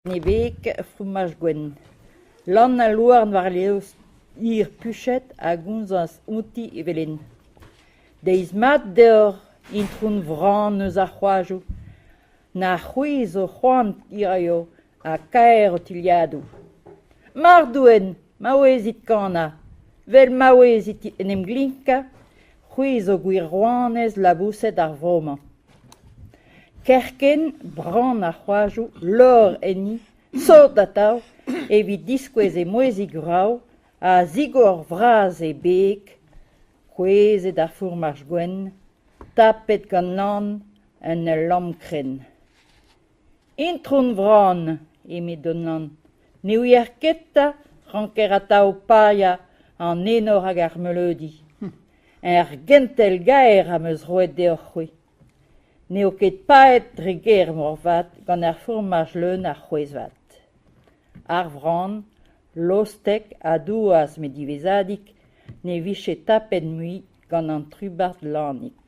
Nebek fromage gwen. Lan a louarn war leos ir puchet a gonzaz outi evelin. Deiz mat deor introun vran eus ar c'hoazhou. Na c'houiz o c'hoant iraio a kaer o tiliadou. Mardouen, ma oezit kana. Vel ma oezit en em glinka, c'houiz o gwir rouanez labouset ar vroman. Kerken, bran ar c'hoazhou, lor enni, sot atav, evit diskwez e moezik vrao, a zigor vraz e bek, c'houezet ar fourmaj gwen, tapet gant lan en ul lam kren. Introun vran, eme don lan, ne ouier keta ranker atav paia an enor hag ar meleudi. Er gentel gaer am eus roet deoc'h c'hwe. Ne o ket paet dreger morvat gant ar fourmaj leun ar c'hwez vat. Ar vran, lostek a douaz me divezadik, ne vije tapet mui gant an trubart lannik.